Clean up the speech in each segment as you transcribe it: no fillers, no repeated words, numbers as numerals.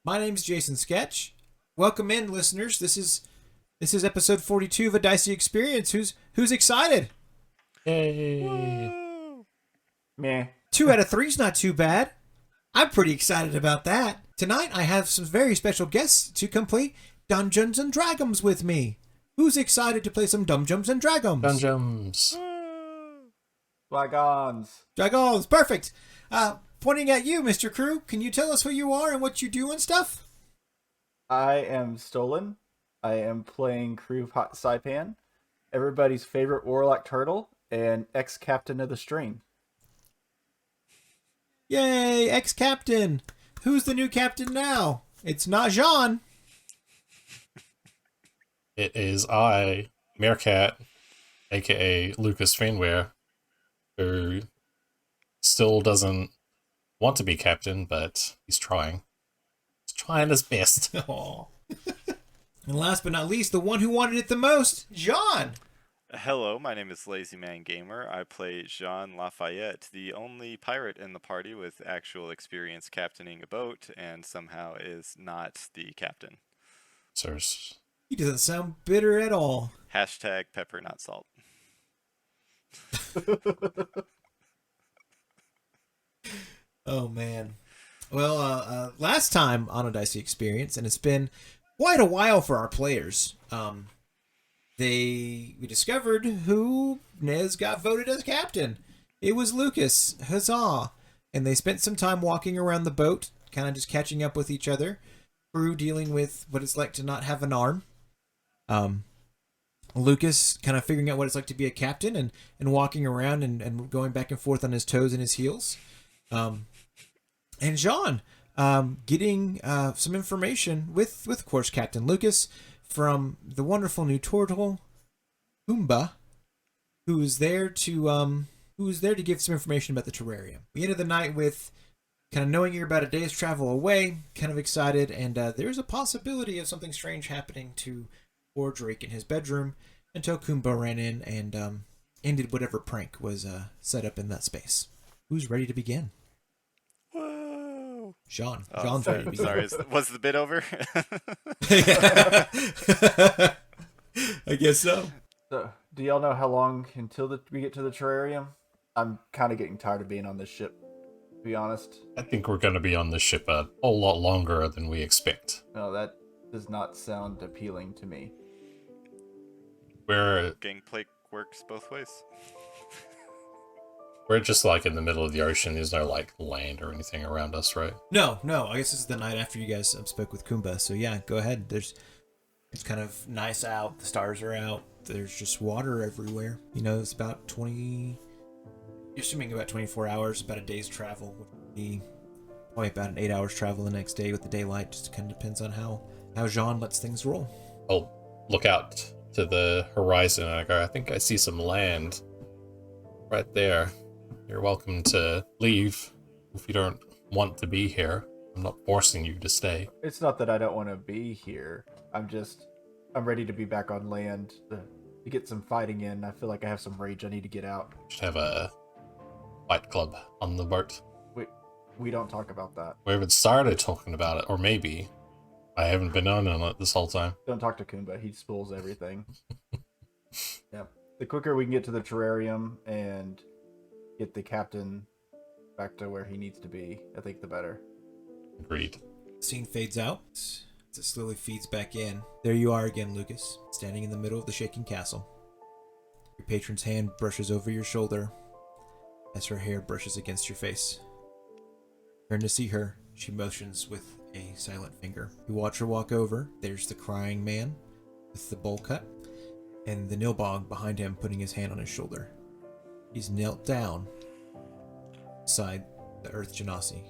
My name's Jason Sketch. Welcome in, listeners. This is episode 42 of A Dicey Experience. Who's excited? Yay! Woo! Meh. 2 out of 3's not too bad. I'm pretty excited about that. Tonight I have some very special guests to complete Dungeons and Dragons with me. Who's excited to play some Dungeons and Dragons? Dungeons. Woo! Flagons. Dragons, perfect. Pointing at you, Mr. Crew, can you tell us who you are and what you do and stuff? I am Stolen. I am playing Crew Hot Saipan, everybody's favorite Warlock Turtle, and ex-captain of the stream. Yay, ex-captain. Who's the new captain now? It's not Jean. It is I, Meerkat, aka Lucas Fainware, who still doesn't want to be captain, but he's trying. He's trying his best. Aw. And last but not least, the one who wanted it the most, Jean. Hello, my name is Lazy Man Gamer. I play Jean Lafayette, the only pirate in the party with actual experience captaining a boat, and somehow is not the captain. Sirs. He doesn't sound bitter at all. Hashtag pepper not salt. Oh, man. Well, last time on A Dicey Experience, and it's been quite a while for our players, we discovered who Nez got voted as captain. It was Lucas. Huzzah. And they spent some time walking around the boat, kind of just catching up with each other. Crew dealing with what it's like to not have an arm. Lucas kind of figuring out what it's like to be a captain and walking around and going back and forth on his toes and his heels. And Jean getting some information with of course, Captain Lucas from the wonderful new turtle, Pumbaa, who is there to give some information about the Terrarium. We ended the night with kind of knowing you're about a day's travel away, kind of excited, and there's a possibility of something strange happening to poor Drake in his bedroom until Pumbaa ran in and ended whatever prank was set up in that space. Who's ready to begin? Whoa! Jean. Oh, Jean's ready to begin. sorry, was the bit over? I guess so. So, do y'all know how long until we get to the terrarium? I'm kind of getting tired of being on this ship, to be honest. I think we're going to be on the ship a whole lot longer than we expect. No, that does not sound appealing to me. Gangplank works both ways. We're just like in the middle of the ocean. There's no like land or anything around us, right? No. I guess this is the night after you guys spoke with Pumbaa. So yeah, go ahead. It's kind of nice out. The stars are out. There's just water everywhere. You know, it's about 20. You're assuming about 24 hours, about a day's travel. Would be probably about an 8 hours travel the next day with the daylight. Just kind of depends on how Jean lets things roll. I'll look out to the horizon and I go, I think I see some land right there. You're welcome to leave if you don't want to be here. I'm not forcing you to stay. It's not that I don't want to be here. I'm ready to be back on land to get some fighting in. I feel like I have some rage I need to get out. Should have a fight club on the boat. We don't talk about that. We haven't started talking about it, or maybe I haven't been on it this whole time. Don't talk to Pumbaa. He spoils everything. Yeah. The quicker we can get to the terrarium and get the captain back to where he needs to be, I think the better. Agreed. The scene fades out as it slowly feeds back in. There you are again, Lucas, standing in the middle of the shaking castle. Your patron's hand brushes over your shoulder as her hair brushes against your face. Turn to see her. She motions with a silent finger. You watch her walk over. There's the crying man with the bowl cut, and the Nilbog behind him putting his hand on his shoulder. He's knelt down beside the Earth Genasi.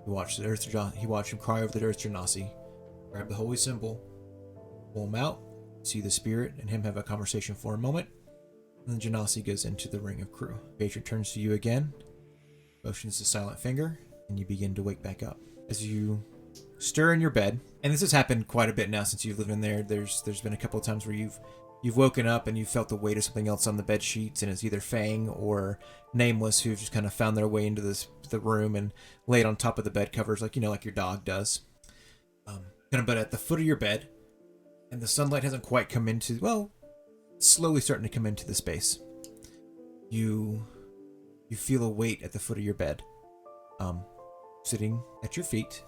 You watch him cry over the Earth Genasi, grab the holy symbol, pull him out, see the spirit and him have a conversation for a moment, and then Genasi goes into the ring of crew. Patron turns to you again, motions the silent finger, and you begin to wake back up. As you stir in your bed, and this has happened quite a bit now since you've lived in there, there's been a couple of times where you've You've woken up and you felt the weight of something else on the bed sheets, and it's either Fang or Nameless who've just kind of found their way into the room and laid on top of the bed covers, like like your dog does. But at the foot of your bed, and the sunlight hasn't quite come into, well, slowly starting to come into the space. You feel a weight at the foot of your bed, sitting at your feet,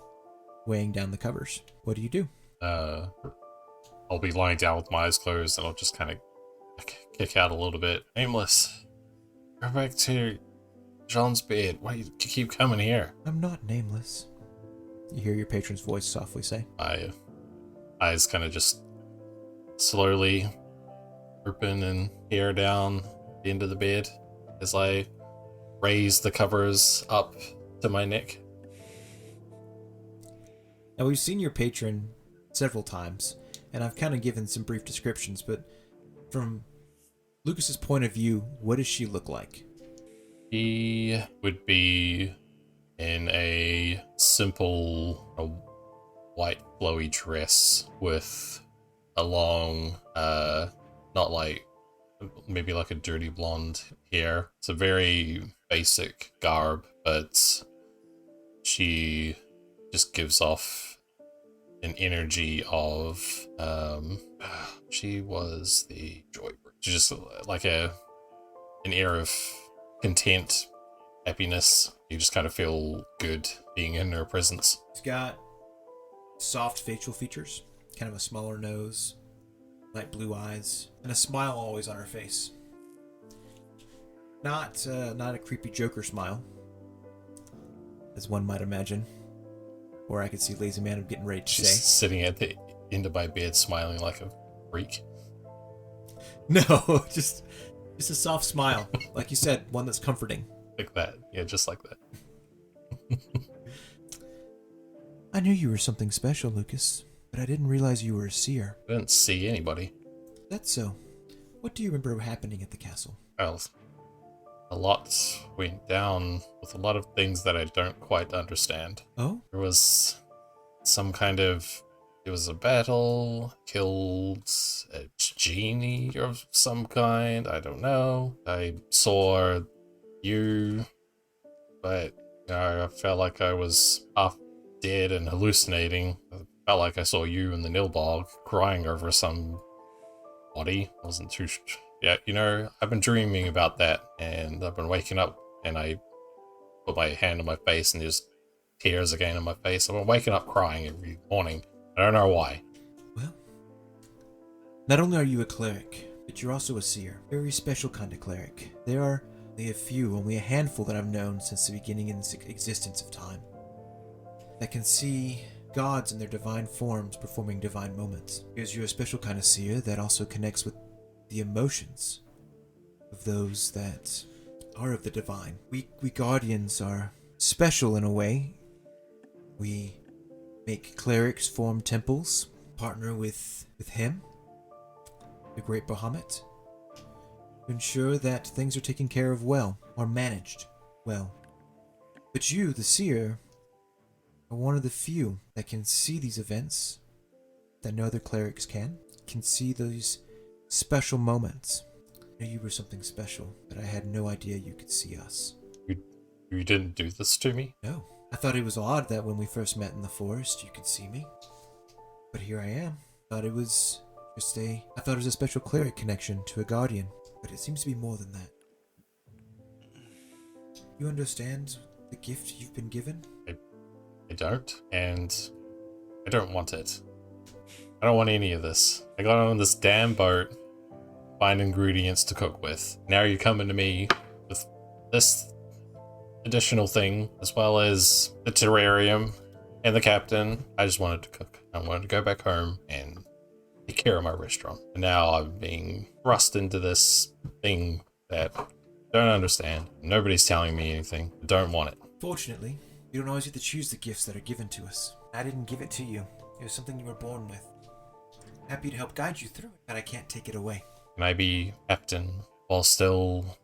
weighing down the covers. What do you do? I'll be lying down with my eyes closed, and I'll just kind of kick out a little bit. Nameless, go back to Jean's bed. Why do you keep coming here? I'm not Nameless. You hear your patron's voice softly say. My eyes kind of just slowly open and peer down the end of the bed as I raise the covers up to my neck. Now, we've seen your patron several times, and I've kind of given some brief descriptions, but from Lucas's point of view, what does she look like? He would be in a simple white flowy dress with a long, not like, maybe like a dirty blonde hair. It's a very basic garb, but she just gives off an energy of, she was the joy. Just like an air of content, happiness. You just kind of feel good being in her presence. She's got soft facial features, kind of a smaller nose, light blue eyes, and a smile always on her face. Not a creepy Joker smile, as one might imagine. Or I could see Lazy Man getting ready to She's say. sitting at the end of my bed smiling like a freak. No, just a soft smile. Like you said, one that's comforting. Like that. Yeah, just like that. I knew you were something special, Lucas, but I didn't realize you were a seer. I didn't see anybody. That's so. What do you remember happening at the castle? Well, a lot went down with a lot of things that I don't quite understand. Oh? There was some kind of... It was a battle, killed a genie of some kind, I don't know. I saw you, but I felt like I was half dead and hallucinating. I felt like I saw you in the Nilbog crying over some body. I wasn't too... Yeah, I've been dreaming about that, and I've been waking up, and I put my hand on my face, and there's tears again on my face. I've been waking up crying every morning. I don't know why. Well, not only are you a cleric, but you're also a seer. Very special kind of cleric. There are only a handful that I've known since the beginning and existence of time, that can see gods in their divine forms performing divine moments. Because you're a special kind of seer that also connects with the emotions of those that are of the divine. We guardians are special in a way. We make clerics form temples, partner with him, the great Bahamut, to ensure that things are taken care of well, or managed well. But you, the seer, are one of the few that can see these events that no other clerics can see those special moments. I knew you were something special, but I had no idea you could see us. You didn't do this to me? No. I thought it was odd that when we first met in the forest, you could see me. But here I am. I thought it was a special cleric connection to a guardian, but it seems to be more than that. You understand the gift you've been given? I don't, and I don't want it. I don't want any of this. I got on this damn boat, find ingredients to cook with. Now you're coming to me with this additional thing, as well as the terrarium and the captain. I just wanted to cook. I wanted to go back home and take care of my restaurant. And now I'm being thrust into this thing that I don't understand. Nobody's telling me anything. I don't want it. Fortunately, you don't always get to choose the gifts that are given to us. I didn't give it to you. It was something you were born with. Happy to help guide you through it, but I can't take it away. Can I be captain while still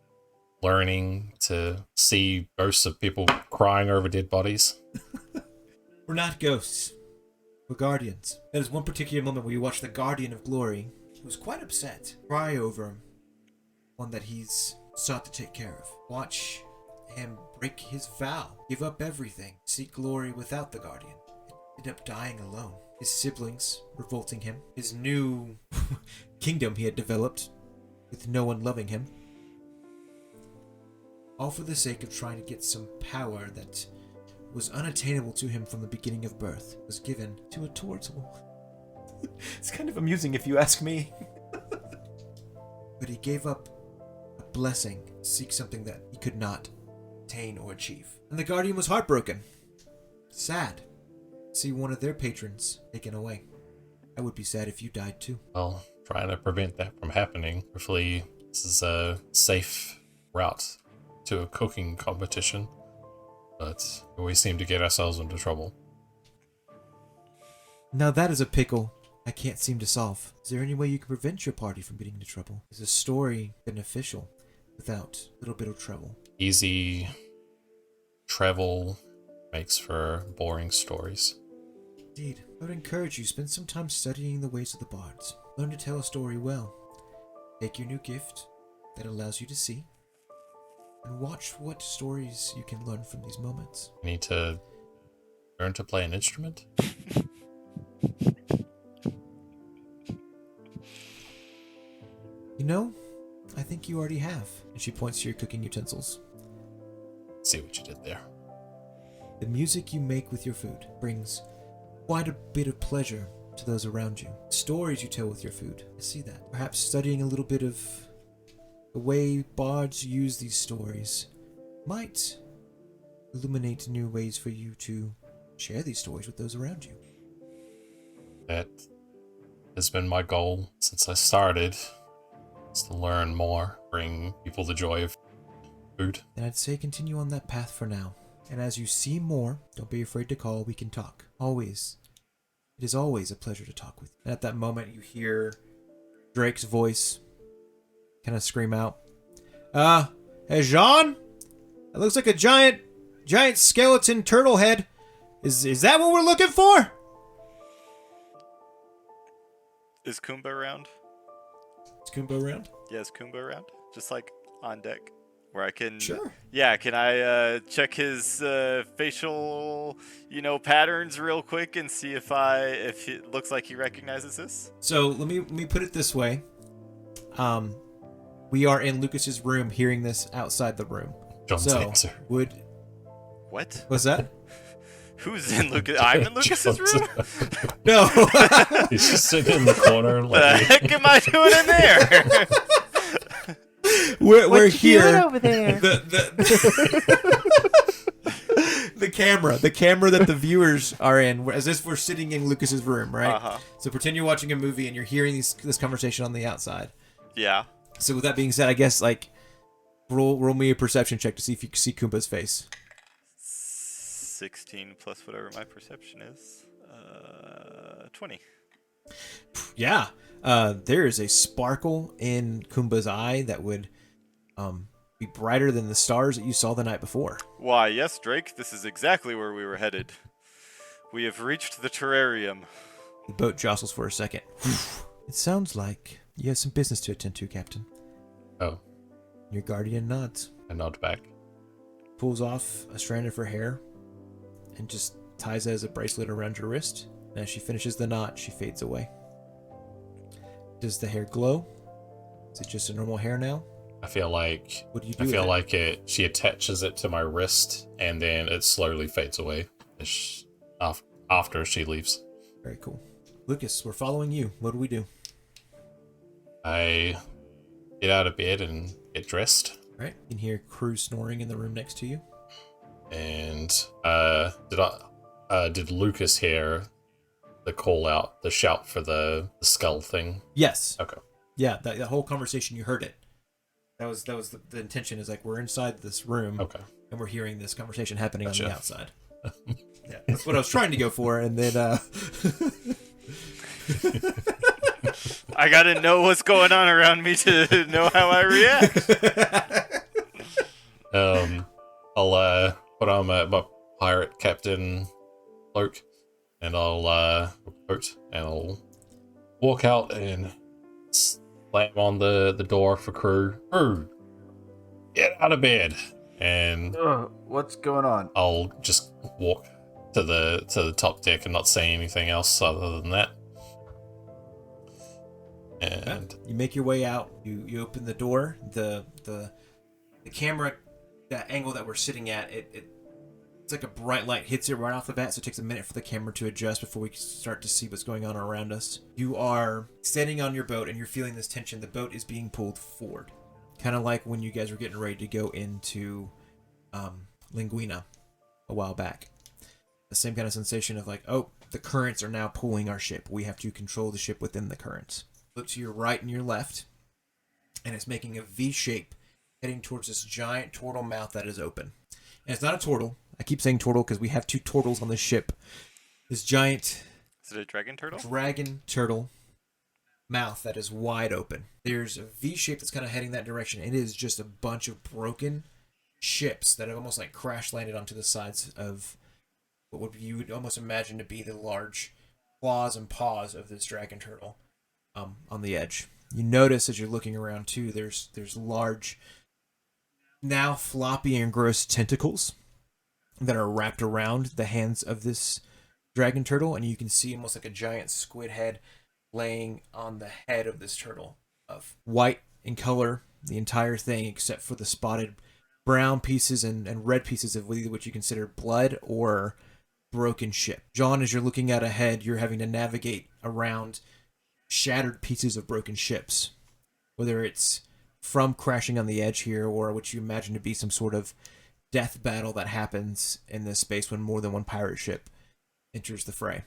learning to see ghosts of people crying over dead bodies? We're not ghosts. We're guardians. That is one particular moment where you watch the Guardian of Glory, who's quite upset. Cry over him. One that he's sought to take care of. Watch him break his vow, give up everything, seek glory without the Guardian, and end up dying alone. His siblings revolting him, his new kingdom he had developed with no one loving him. All for the sake of trying to get some power that was unattainable to him from the beginning of birth, was given to a turtle. It's kind of amusing if you ask me. But he gave up a blessing to seek something that he could not attain or achieve. And the Guardian was heartbroken. Sad. To see one of their patrons taken away. I would be sad if you died too. Well, trying to prevent that from happening. Hopefully, this is a safe route to a cooking competition. But we seem to get ourselves into trouble. Now that is a pickle I can't seem to solve. Is there any way you can prevent your party from getting into trouble? Is a story beneficial without a little bit of trouble? Easy travel makes for boring stories. Indeed. I would encourage you, spend some time studying the ways of the bards. Learn to tell a story well. Take your new gift that allows you to see, and watch what stories you can learn from these moments. You need to learn to play an instrument? You know, I think you already have. And she points to your cooking utensils. See what you did there. The music you make with your food brings quite a bit of pleasure to those around you. Stories you tell with your food, I see that. Perhaps studying a little bit of the way bards use these stories might illuminate new ways for you to share these stories with those around you. That has been my goal since I started, is to learn more, bring people the joy of food. Then I'd say continue on that path for now. And as you see more, don't be afraid to call, we can talk. Always. It is always a pleasure to talk with you. And at that moment you hear Drake's voice kind of scream out, hey Jean? It looks like a giant skeleton turtle head. Is that what we're looking for? Is Kumba around? Is Kumbo around? Yeah, is Kumba around? Just like on deck, where I can. Sure. Yeah, can I check his facial, patterns real quick and see if it looks like he recognizes this? So let me put it this way. We are in Lucas's room, hearing this outside the room. John's answer. What? What's that? Who's in Lucas? I'm in Lucas's room? No. He's just sitting in the corner. What the heck am I doing in there? We're here. Doing over there? The camera that the viewers are in, as if we're sitting in Lucas's room, right? Uh-huh. So pretend you're watching a movie and you're hearing this conversation on the outside. Yeah. So with that being said, I guess roll me a perception check to see if you can see Koopa's face. 16 plus whatever my perception is. 20. Yeah. There is a sparkle in Kumba's eye that would be brighter than the stars that you saw the night before. Why, yes, Drake, this is exactly where we were headed. We have reached the Terrarium. The boat jostles for a second. It sounds like you have some business to attend to, Captain. Oh, Your guardian nods, I nod back. pulls off a strand of her hair, and just ties it as a bracelet around your wrist. And as she finishes the knot, she fades away. Does the hair glow? Is it just a normal hair now? I feel like What do you do? I feel with it? like she attaches it to my wrist, and then it slowly fades away after she leaves. Very cool. Lucas, we're following you. What do we do? I get out of bed and get dressed. Right. You can hear crew snoring in the room next to you. And did Lucas hear the call out, the shout for the skull thing? Yes. Okay. Yeah, that whole conversation, you heard it. That was the intention, is we're inside this room, Okay. and we're hearing this conversation happening on Gotcha. the outside. Yeah, that's what I was trying to go for, and then I gotta know what's going on around me to know how I react. I'll put on my pirate captain cloak, and I'll coat, and I'll walk out and slam on the door for crew. Crew, get out of bed. And What's going on? I'll just walk to the top deck and not say anything else other than that. And you make your way out. You open the door. The camera, that angle that we're sitting at, it's like a bright light hits it right off the bat, so it takes a minute for the camera to adjust before we start to see what's going on around us. You are standing on your boat and you're feeling this tension. The boat is being pulled forward, kind of like when you guys were getting ready to go into Linguina a while back. The same kind of sensation of like, oh, the currents are now pulling our ship. We have to control the ship within the currents. Look to your right and your left, and it's making a V shape heading towards this giant turtle mouth that is open. And it's not a turtle. I keep saying turtle because we have two turtles on this ship. This giant... Is it a dragon turtle? Dragon turtle mouth that is wide open. There's a V shape that's kind of heading that direction. It is just a bunch of broken ships that have almost like crash landed onto the sides of what you would almost imagine to be the large claws and paws of this dragon turtle on the edge. You notice as you're looking around too, there's large, now floppy and gross tentacles that are wrapped around the hands of this dragon turtle, and you can see almost like a giant squid head laying on the head of this turtle, of white in color, the entire thing except for the spotted brown pieces and red pieces of either what you consider blood or broken ship. John, as you're looking out ahead, you're having to navigate around shattered pieces of broken ships, whether it's from crashing on the edge here or what you imagine to be some sort of death battle that happens in this space when more than one pirate ship enters the fray.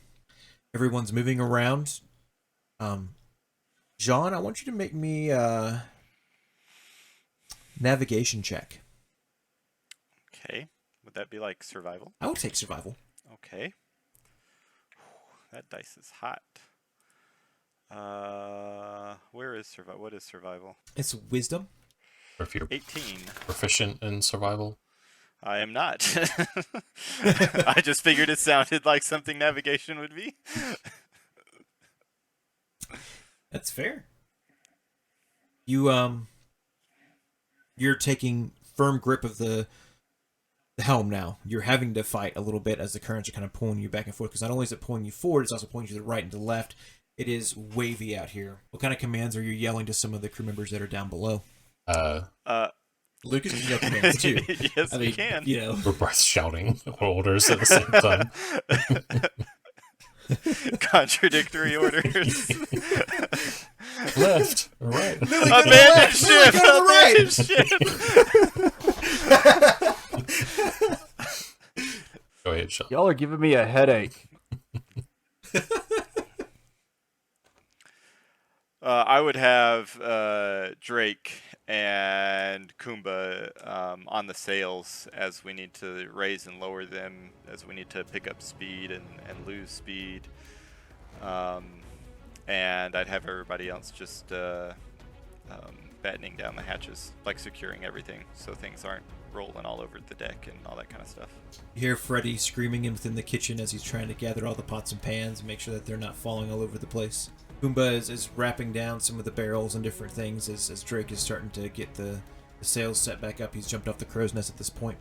Everyone's moving around. John, I want you to make me a navigation check. Okay. Would that be like survival? I would take survival. Okay. That dice is hot. Where is survival? What is survival? It's wisdom. or if you're 18. proficient in survival. I am not. I just figured it sounded like something navigation would be. That's fair. You're taking firm grip of the helm now. You're having to fight a little bit as the currents are kind of pulling you back and forth, because not only is it pulling you forward, it's also pulling you to the right and to the left. It is wavy out here. What kind of commands are you yelling to some of the crew members that are down below? Lucas can yell commands too. Yes, we can. You know, We're both shouting orders at the same time. Contradictory orders. Left, right. Abandon ship! Abandon ship! Go ahead, Sean. Y'all are giving me a headache. I would have Drake and Kumba on the sails as we need to raise and lower them, as we need to pick up speed and lose speed. And I'd have everybody else just battening down the hatches, like securing everything so things aren't rolling all over the deck and all that kind of stuff. you hear Freddy screaming in within the kitchen as he's trying to gather all the pots and pans and make sure that they're not falling all over the place. Pumbaa is wrapping down some of the barrels and different things as Drake is starting to get the sails set back up. He's jumped off the crow's nest at this point.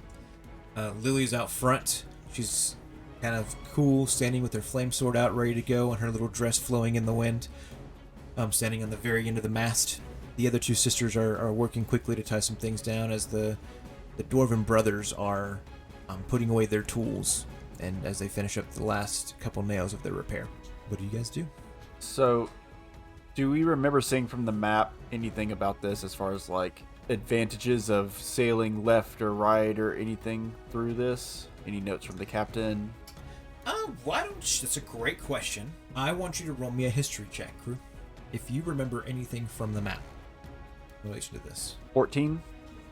Lily's out front. She's kind of cool, standing with her flame sword out, ready to go, and her little dress flowing in the wind. Standing on the very end of the mast. The other two sisters are working quickly to tie some things down as the Dwarven brothers are putting away their tools, and as they finish up the last couple nails of their repair. What do you guys do? So, do we remember seeing from the map anything about this as far as like advantages of sailing left or right or anything through this? Any notes from the captain? That's a great question. I want you to roll me a history check, crew. If you remember anything from the map in relation to this. 14?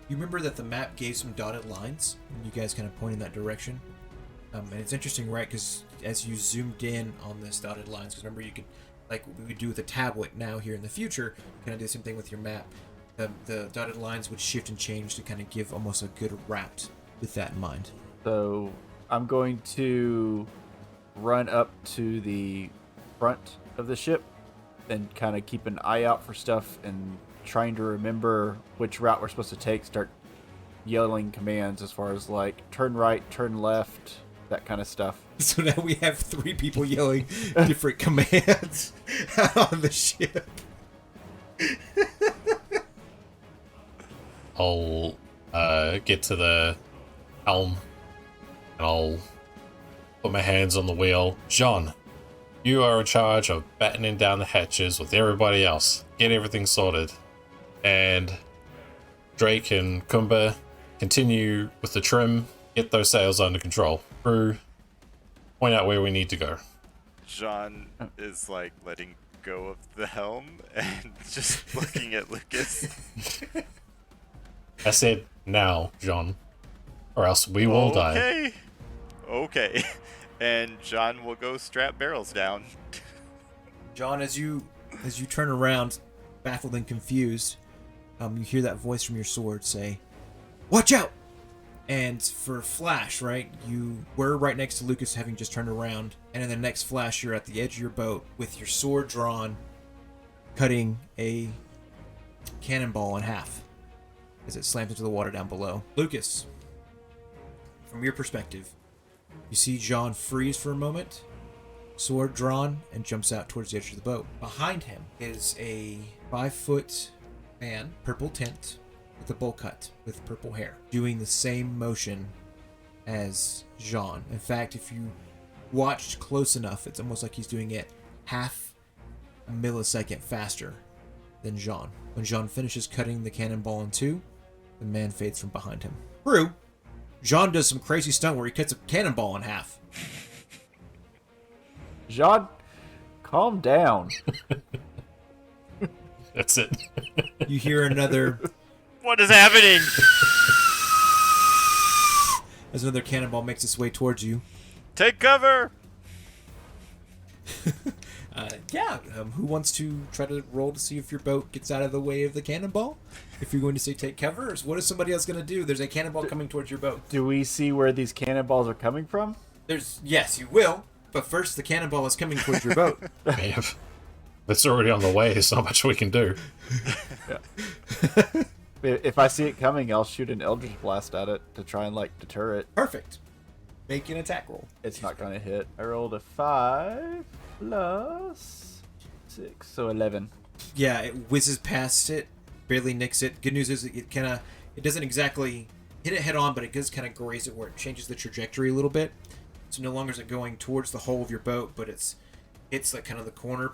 You remember that the map gave some dotted lines, and you guys kind of point in that direction. And it's interesting, right? Because as you zoomed in on this dotted lines, because remember you could, like what we would do with a tablet now here in the future, kind of do the same thing with your map. The dotted lines would shift and change to kind of give almost a good route with that in mind. So, I'm going to run up to the front of the ship and kind of keep an eye out for stuff and trying to remember which route we're supposed to take. Start yelling commands as far as like turn right, turn left, that kind of stuff. So now we have 3 people yelling different commands out on the ship. I'll get to the helm and I'll put my hands on the wheel. John, you are in charge of battening down the hatches with everybody else. Get everything sorted. And Drake and Kumba, continue with the trim. Get those sails under control. Crew, point out where we need to go. John is like letting go of the helm and just looking at Lucas. I said now, John, or else we will die. Okay. And John will go strap barrels down. John, as you turn around, baffled and confused, you hear that voice from your sword say, "Watch out!" And for a flash, right, you were right next to Lucas having just turned around, and in the next flash, you're at the edge of your boat with your sword drawn, cutting a cannonball in half as it slams into the water down below. Lucas, from your perspective, you see John freeze for a moment, sword drawn, and jumps out towards the edge of the boat. Behind him is a 5-foot man, purple tint, with a bowl cut with purple hair, doing the same motion as Jean. In fact, if you watched close enough, it's almost like he's doing it half a millisecond faster than Jean. When Jean finishes cutting the cannonball in 2, the man fades from behind him. True, Jean does some crazy stunt where he cuts a cannonball in half. Jean, calm down. That's it. You hear another What is happening? as another cannonball makes its way towards you. Take cover! Who wants to try to roll to see if your boat gets out of the way of the cannonball? If you're going to say take cover, or what is somebody else going to do? There's a cannonball coming towards your boat. Do we see where these cannonballs are coming from? Yes, you will. But first, the cannonball is coming towards your boat. Man, it's already on the way. There's not much we can do. Yeah. If I see it coming, I'll shoot an Eldritch Blast at it to try and, like, deter it. Perfect. Make an attack roll. It's not going to hit. I rolled a 5 plus 6, so 11. Yeah, it whizzes past it, barely nicks it. Good news is it doesn't exactly hit it head on, but it does kind of graze it where it changes the trajectory a little bit. So no longer is it going towards the hull of your boat, but it's like kind of the corner,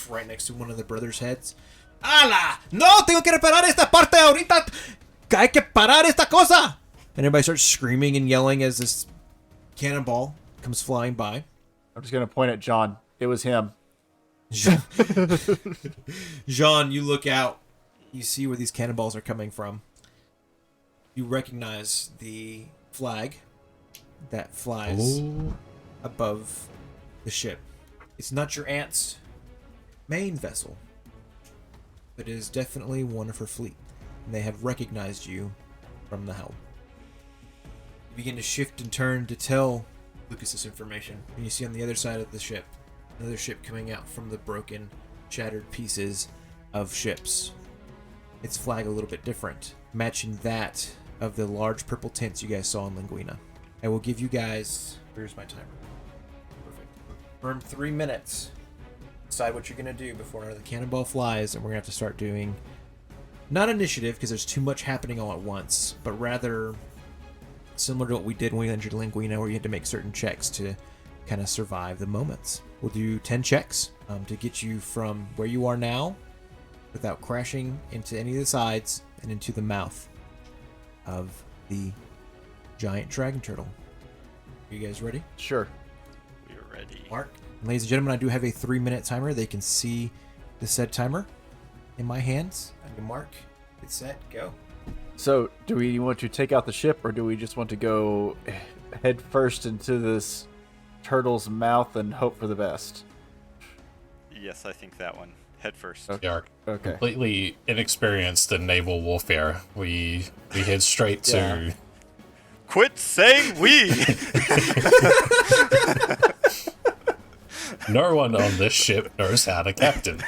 right next to one of the brothers' heads. ¡Hala! ¡No! ¡Tengo que reparar esta parte ahorita! ¡Hay que parar esta cosa! And everybody starts screaming and yelling as this cannonball comes flying by. I'm just going to point at John. It was him. Jean, you look out. You see where these cannonballs are coming from. You recognize the flag that flies above the ship. It's not your aunt's main vessel, but it is definitely one of her fleet, and they have recognized you from the helm. You begin to shift and turn to tell Lucas this information, and you see on the other side of the ship, another ship coming out from the broken, shattered pieces of ships. Its flag a little bit different, matching that of the large purple tents you guys saw in Linguina. I will give you guys... Where's my timer? Perfect. Firm 3 minutes. Decide what you're going to do before the cannonball flies, and we're going to have to start doing... Not initiative, because there's too much happening all at once, but rather similar to what we did when we entered Linguina, where you had to make certain checks to kind of survive the moments. We'll do 10 checks to get you from where you are now without crashing into any of the sides and into the mouth of the giant dragon turtle. Are you guys ready? Sure. We're ready. Mark. Ladies and gentlemen, I do have a 3-minute timer. They can see the said timer in my hands. I can mark, get set, go. So, do we want to take out the ship, or do we just want to go head first into this turtle's mouth and hope for the best? Yes, I think that one. Head first. Okay. We are Okay. completely inexperienced in naval warfare. We head straight to... Yeah. Quit saying we! No one on this ship knows how to captain.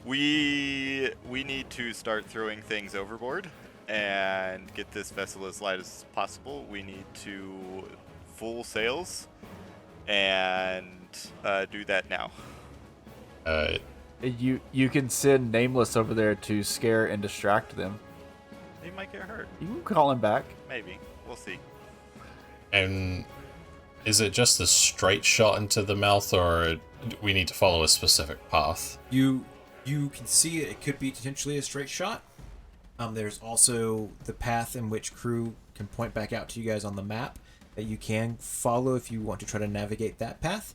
We need to start throwing things overboard and get this vessel as light as possible. We need to full sails and do that now. You can send Nameless over there to scare and distract them. They might get hurt. You can call him back. Maybe. We'll see. And is it just a straight shot into the mouth, or do we need to follow a specific path? You can see it could be potentially a straight shot. There's also the path in which crew can point back out to you guys on the map that you can follow if you want to try to navigate that path.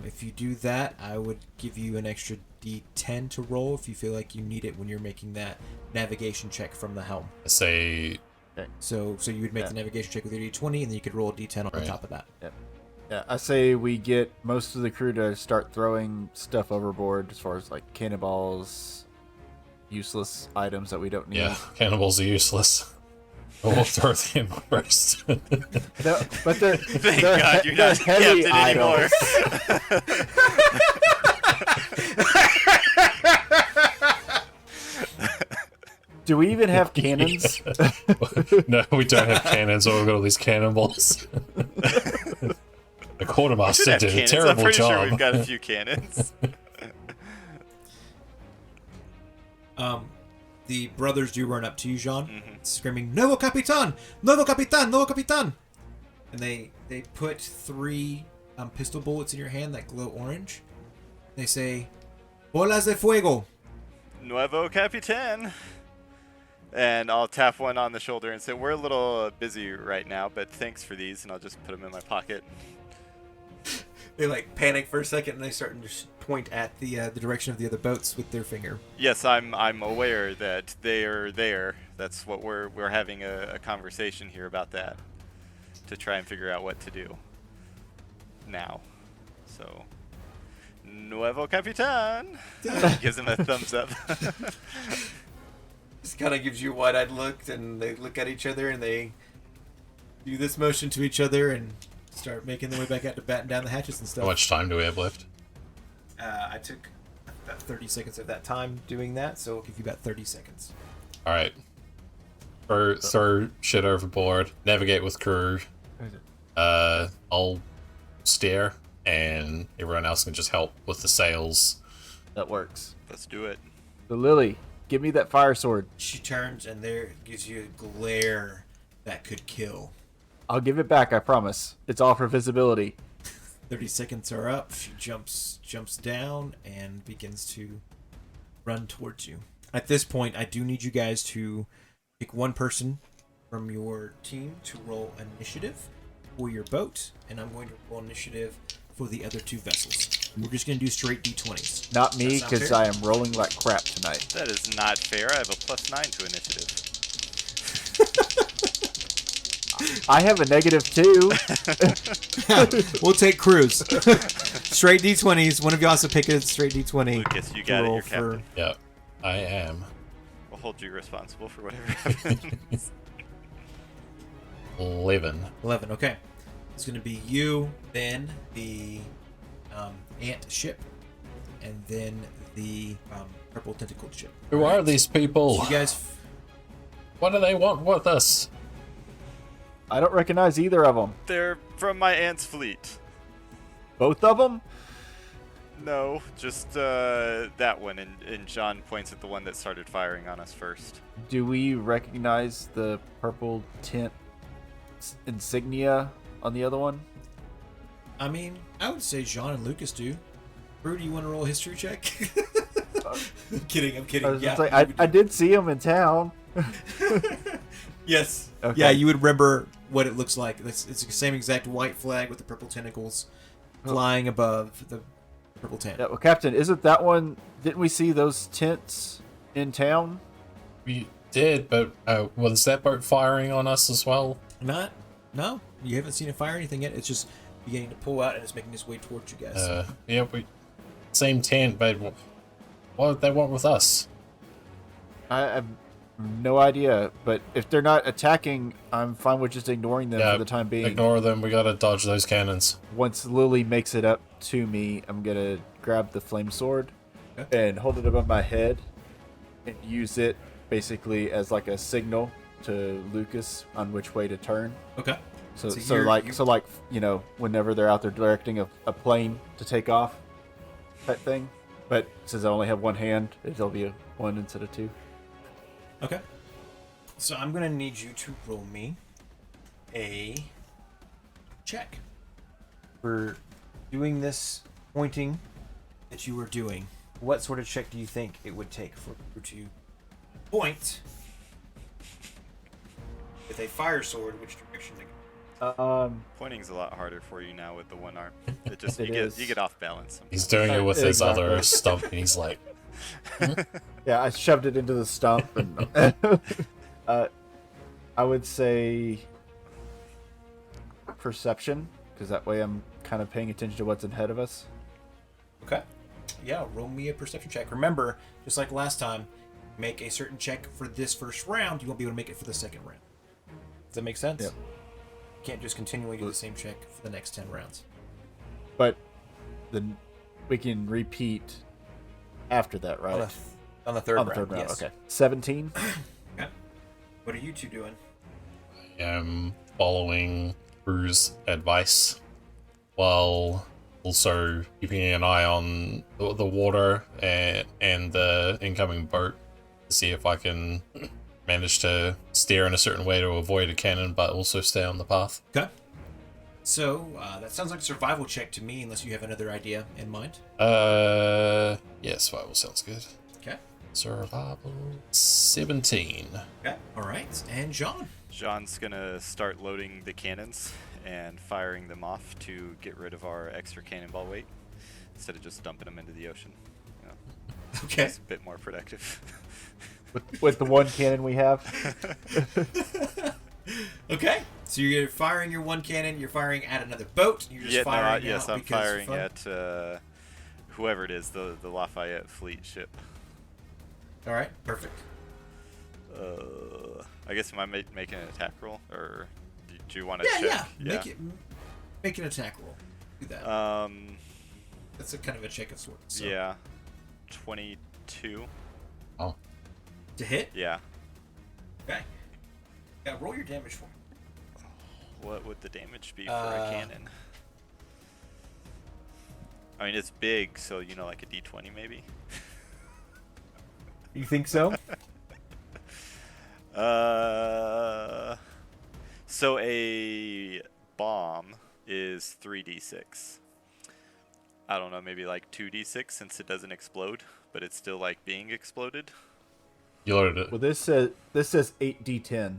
If you do that, I would give you an extra D10 to roll if you feel like you need it when you're making that navigation check from the helm. I say, So you would make the navigation check with your D20, and then you could roll a D10 on Right. top of that. Yeah, I say we get most of the crew to start throwing stuff overboard as far as like cannonballs, useless items that we don't need. yeah, cannibals are useless. We'll throw them first. No, but they're, Thank they're, God you're they're not heavy captain anymore. items. Do we even have cannons? No, we don't have cannons, or we've got all these cannonballs. The quartermaster did a I'm terrible pretty job. sure we've got a few cannons. The brothers do run up to you, Jean, screaming, "Nuevo Capitan! Nuevo Capitan! Nuevo Capitan!" And they put 3 pistol bullets in your hand that glow orange. They say, "Bolas de fuego!" Nuevo Capitan. And I'll tap one on the shoulder and say, we're a little busy right now, but thanks for these, and I'll just put them in my pocket. They like panic for a second, and they start to just point at the direction of the other boats with their finger. Yes, I'm aware that they are there. That's what we're having a conversation here about that, to try and figure out what to do now. So, Nuevo Capitan gives him a thumbs up. Just kind of gives you a wide-eyed look, and they look at each other, and they do this motion to each other, and start making their way back out to batten down the hatches and stuff. How much time do we have left? I took about 30 seconds of that time doing that, so I'll give you about 30 seconds. All right. Throw shit overboard. Navigate with crew. I'll steer, and everyone else can just help with the sails. That works. Let's do it. So Lily, give me that fire sword. She turns, and there gives you a glare that could kill. I'll give it back, I promise. It's all for visibility. 30 seconds are up. She jumps down and begins to run towards you. At this point, I do need you guys to pick one person from your team to roll initiative for your boat, and I'm going to roll initiative for the other 2 vessels. We're just going to do straight D20s. Not me, Does that sound because fair? I am rolling like crap tonight. That is not fair. I have a +9 to initiative. I have a -2. We'll take crews. Straight D20s. One of you also pick a straight D20. Lucas, you got it. roll You're captain. Yeah, I am. We'll hold you responsible for whatever happens. 11. 11, okay. It's going to be you, then the ant ship, and then the purple tentacled ship. Who are these people? So you guys... What do they want with us? I don't recognize either of them. They're from my aunt's fleet. Both of them? No, just that one. And John points at the one that started firing on us first. Do we recognize the purple tent insignia on the other one? I mean, I would say Jean and Lucas do. Brew, do you want to roll a history check? I'm kidding. I was Yeah, just like, you I did see him in town. Yes. Okay. Yeah, you would remember what it looks like. It's the same exact white flag with the purple tentacles flying above the purple tent. Yeah, well, Captain, isn't that one? Didn't we see those tents in town? We did, but was that boat firing on us as well? No, you haven't seen it fire anything yet. It's just beginning to pull out and it's making its way towards you guys. Yeah, same tent, but what did they want with us? I No idea, but if they're not attacking, I'm fine with just ignoring them Yeah, for the time being. Ignore them. We gotta dodge those cannons. Once Lily makes it up to me, I'm gonna grab the flame sword and hold it above my head and use it basically as like a signal to Lucas on which way to turn. Okay. So like whenever they're out there directing a plane to take off, type thing. But since I only have one hand, it'll be a 1 instead of 2. Okay. So I'm gonna need you to roll me a check for doing this pointing that you were doing. What sort of check do you think it would take for you to point with a fire sword? Which direction to go? Pointing's a lot harder for you now with the one arm. It just It is. you get off balance. He's doing it with his Exactly. other stump, and he's like, Yeah, I shoved it into the stump. And, I would say perception, because that way I'm kind of paying attention to what's ahead of us. Okay. Yeah, roll me a perception check. Remember, just like last time, make a certain check for this first round. You won't be able to make it for the second round. Does that make sense? Yep. You can't just continually do the same check for the next 10 rounds. But then we can repeat after that, right? On the third On the round. third round, Yes. okay. 17. Okay. What are you two doing? I am following Drew's advice while also keeping an eye on the water and the incoming boat to see if I can manage to steer in a certain way to avoid a cannon but also stay on the path. Okay. So, that sounds like a survival check to me, unless you have another idea in mind. Yeah, survival sounds good. Okay. Survival 17. Okay. All right. And John? John's gonna start loading the cannons and firing them off to get rid of our extra cannonball weight instead of just dumping them into the ocean. You know, Okay. it's a bit more productive. with the one cannon we have. Okay. So you're firing your one cannon, you're firing at another boat, you're just firing yes, out I'm because firing fun? at whoever it is, the Lafayette fleet ship. All right. Perfect. I guess am I making an attack roll, or do you want to Yeah, check? yeah. Make an attack roll. Do that. That's a kind of a check of sorts. So. Yeah. 22. Oh, To hit? Yeah. Okay. Yeah, roll your damage for me. What would the damage be for a cannon? I mean, it's big, so like a D20 maybe. You think so? So a bomb is 3d6. I don't know, maybe like 2d6 since it doesn't explode, but it's still like being exploded. you loaded it. Well, this says 8d10.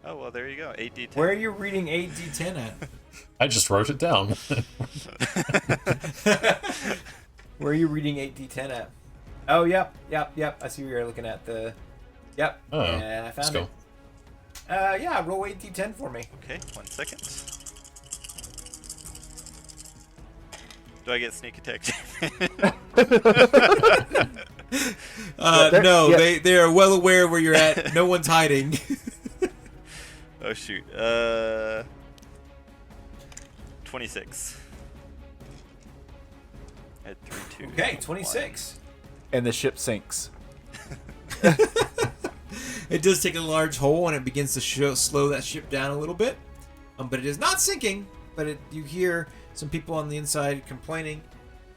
Oh, well, there you go. 8d10. Where are you reading 8d10 at? I just wrote it down. Where are you reading 8d10 at? Oh, yep. I see where you're looking at. Yep. Oh, and I let's found go. it. Yeah, roll 8d10 for me. Okay, 1 second. Do I get sneak attack? No, yeah. they are well aware where you're at. No one's hiding. Oh shoot. 26. At 3, 2. Okay, 26. And the ship sinks. It does take a large hole and it begins to slow that ship down a little bit. But it is not sinking. But you hear some people on the inside complaining.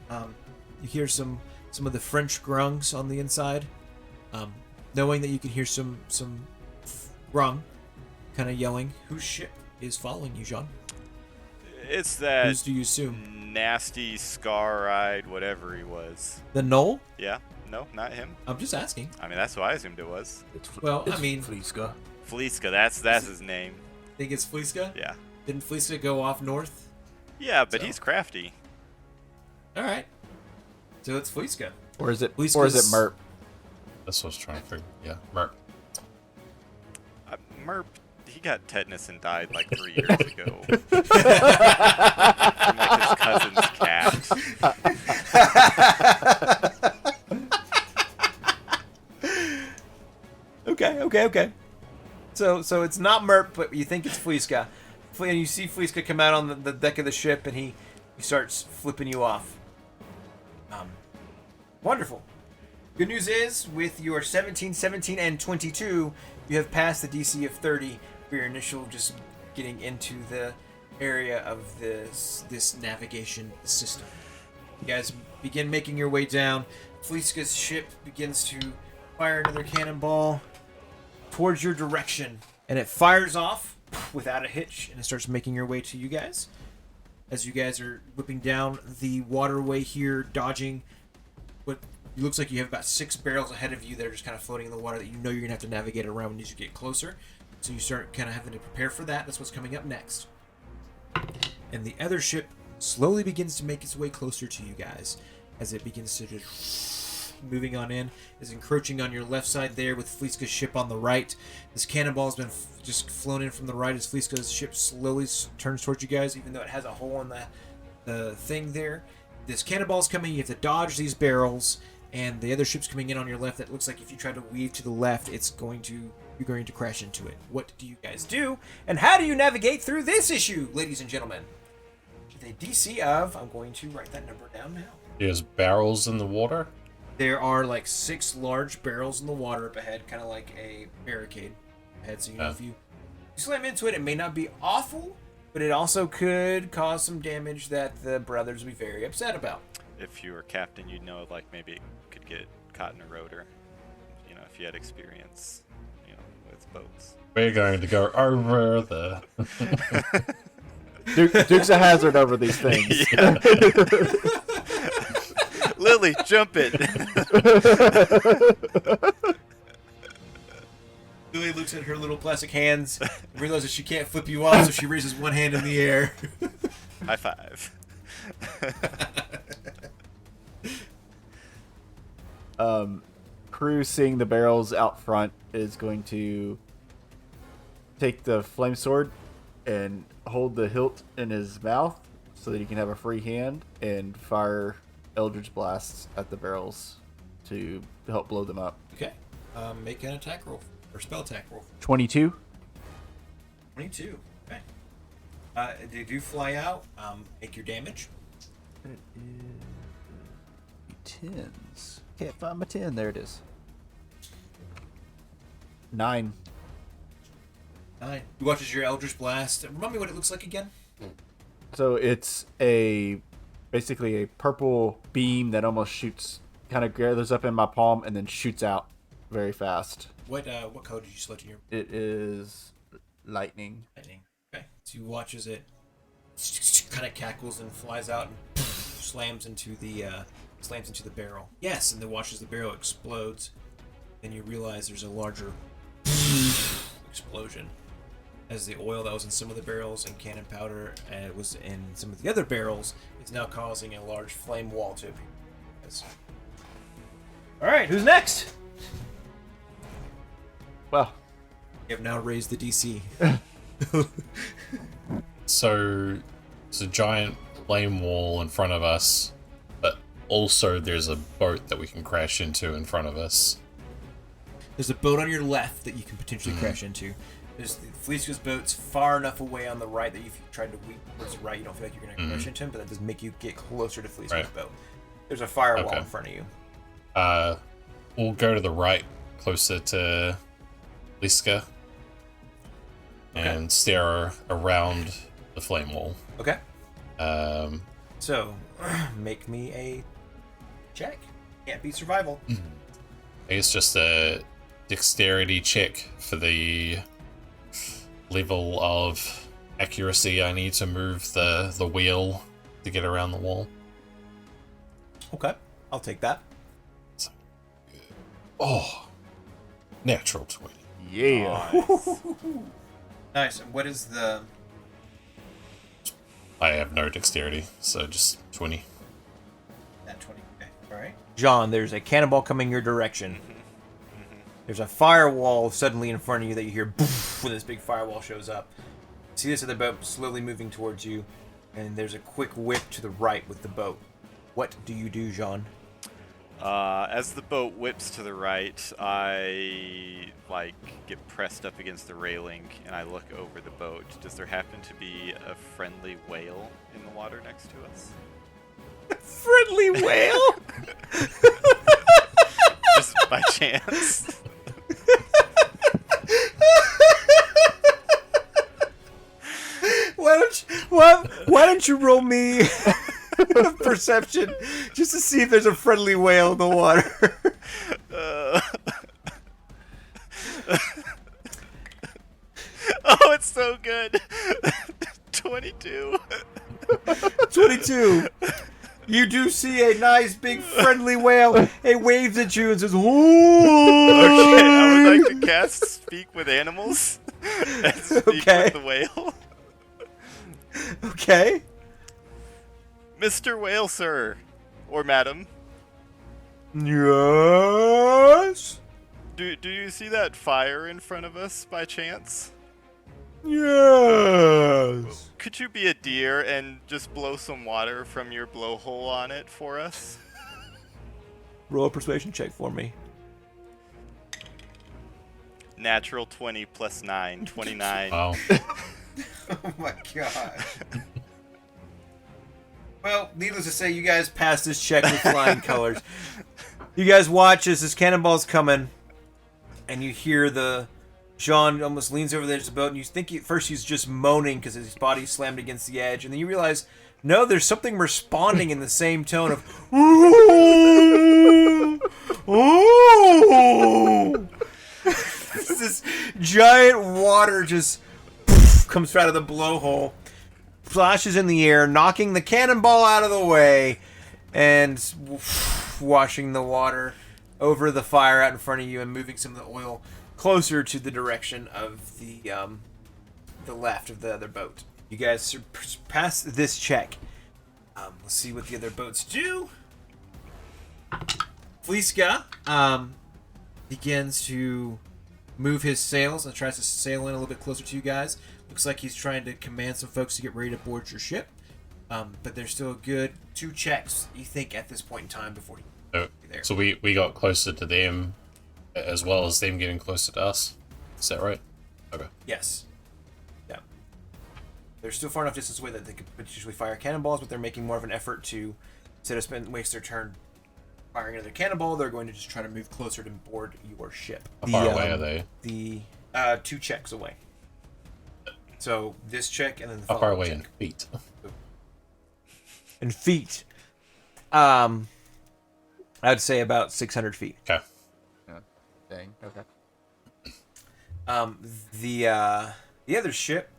You hear some of the French grunts on the inside. Knowing that you can hear some grung kind of yelling. Whose ship is following you, Jean? It's that Whose do you assume? nasty scar-eyed whatever he was. The Knoll? Yeah? No, not him. I'm just asking. I mean, that's who I assumed it was. Well, I mean, Fleeska. Fleeska, that's his name. think it's Fleeska? Yeah. Didn't Fleeska go off north? Yeah, but So. he's crafty. All right. So it's Fleeska. Or is it Fleeska's- Merp? That's what I was trying to figure. Yeah, Merc. Merp, he got tetanus and died like 3 years ago. From like his cousin's cat. Okay. So it's not Merp, but you think it's Fleeska. And you see Fleeska come out on the deck of the ship, and he starts flipping you off. Wonderful. Good news is, with your 17, 17, and 22, you have passed the DC of 30 for your initial just getting into the area of this navigation system. You guys begin making your way down. Fleeska's ship begins to fire another cannonball towards your direction, and it fires off without a hitch, and it starts making your way to you guys. As you guys are whipping down the waterway here, dodging what looks like you have about 6 barrels ahead of you that are just kind of floating in the water that you know you're going to have to navigate around as you get closer. So you start kind of having to prepare for that. That's what's coming up next. And the other ship slowly begins to make its way closer to you guys as it begins to just moving on in, is encroaching on your left side there with Fleeska's ship on the right. This cannonball has been just flown in from the right as Fleeska's ship slowly turns towards you guys, even though it has a hole in the thing there. This cannonball's coming, you have to dodge these barrels, and the other ship's coming in on your left that looks like if you try to weave to the left, you're going to crash into it. What do you guys do? And how do you navigate through this issue, ladies and gentlemen? With a DC of, I'm going to write that number down now. There's barrels in the water. There are like 6 large barrels in the water up ahead, kind of like a barricade ahead. So you know if you slam into it, it may not be awful, but it also could cause some damage that the brothers will be very upset about. If you were captain, you'd know, like, maybe it could get caught in a rotor. You know, if you had experience, you know, with boats. We're going to go over the... Duke's a hazard over these things. Yeah. Lily, jump it. Lily looks at her little plastic hands and realizes she can't flip you off, so she raises one hand in the air. High five. Crew, seeing the barrels out front, is going to take the flame sword and hold the hilt in his mouth so that he can have a free hand and fire Eldritch blasts at the barrels to help blow them up. Okay. Make an attack roll, or spell attack roll. 22. 22. Okay. They do fly out. Make your damage. It is 10s. Can't find my 10. There it is. 9. 9. You watch as your Eldritch Blast. Remind me what it looks like again. So it's basically a purple beam that almost shoots, kind of gathers up in my palm and then shoots out very fast. What code did you select in your It is lightning. lightning? Okay. So you watch as it kind of cackles and flies out and slams into the barrel. Yes, and then watch as the barrel explodes. Then you realize there's a larger explosion as the oil that was in some of the barrels and cannon powder was in some of the other barrels is now causing a large flame wall to appear. All right, who's next? Well, You have now raised the DC. So there's a giant flame wall in front of us, but also there's a boat that we can crash into in front of us. There's a boat on your left that you can potentially crash into. There's the Fleeska's boat's far enough away on the right that if you tried to weep towards the right, you don't feel like you're going to crash into him, but that does make you get closer to Fleeska's boat. There's a firewall in front of you. We'll go to the right, closer to Fleeska, and stare around the flame wall. Okay. So, make me a check. Can't be survival. It's just a dexterity check for the level of accuracy I need to move the wheel to get around the wall. Okay, I'll take that. Oh, natural 20. yeah. Nice. And what is the... I have no dexterity, so just 20. That 20. Okay. All right. John, there's a cannonball coming your direction. There's a firewall suddenly in front of you that you hear boof, when this big firewall shows up. See this other boat slowly moving towards you, and there's a quick whip to the right with the boat. What do you do, Jean? As the boat whips to the right, I get pressed up against the railing and I look over the boat. Does there happen to be a friendly whale in the water next to us? Friendly whale? Just by chance. Why don't you roll me perception just to see if there's a friendly whale in the water? Oh, it's so good. 22. 22. You do see a nice big friendly whale. It waves at you and says, "Ooh." Okay, I would like to cast Speak with Animals and speak Okay. with the whale. Okay. Mr. Whale, sir. Or madam. Yes. Do you see that fire in front of us by chance? Yes. Could you be a deer and just blow some water from your blowhole on it for us? Roll a persuasion check for me. Natural 20 plus 9, 29. Wow. Oh my god. Well, needless to say, you guys passed this check with flying colors. You guys watch as this cannonball's coming, and you hear Jean almost leans over the edge of the boat, and you think first he's just moaning because his body's slammed against the edge, and then you realize, no, there's something responding in the same tone of, ooh, ooh. This giant water just comes out of the blowhole, flashes in the air, knocking the cannonball out of the way, and washing the water over the fire out in front of you and moving some of the oil closer to the direction of the left of the other boat. You guys pass this check. Let's see what the other boats do. Fleeska begins to move his sails and tries to sail in a little bit closer to you guys. Looks like he's trying to command some folks to get ready to board your ship. But there's still a good 2 checks, you think, at this point in time before you So, get there. so we got closer to them as well as them getting closer to us. Is that right? Okay. Yes. Yeah. They're still far enough distance away that they could potentially fire cannonballs, but they're making more of an effort to, instead of waste their turn firing another cannonball, they're going to just try to move closer to board your ship. How far away are they? The 2 checks away. So this check and then the How far following away in check. feet? In feet. I'd say about 600 feet. Okay. Dang. Okay. The other ship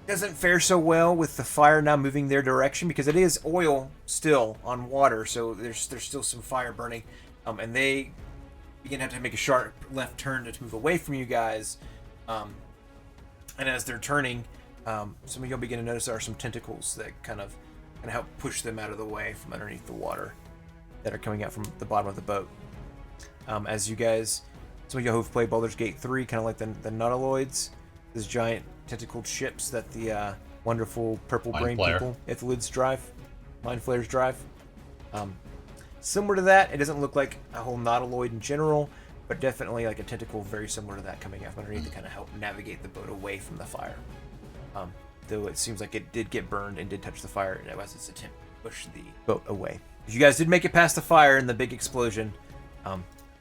doesn't fare so well with the fire now moving their direction because it is oil still on water, so there's still some fire burning, and they begin to have to make a sharp left turn to move away from you guys, and as they're turning, some of y'all begin to notice there are some tentacles that kind of help push them out of the way from underneath the water that are coming out from the bottom of the boat. As you guys, some of y'all who've played Baldur's Gate 3, kind of like the Nautiloids, these giant tentacled ships that the wonderful purple brain Mind Flayer. people, Ithalids drive, Mind Flayers drive. Similar to that, it doesn't look like a whole Nautiloid in general, but definitely like a tentacle very similar to that coming out from underneath to kind of help navigate the boat away from the fire. Though it seems like it did get burned and did touch the fire, and it was its attempt to push the boat away. You guys did make it past the fire and the big explosion.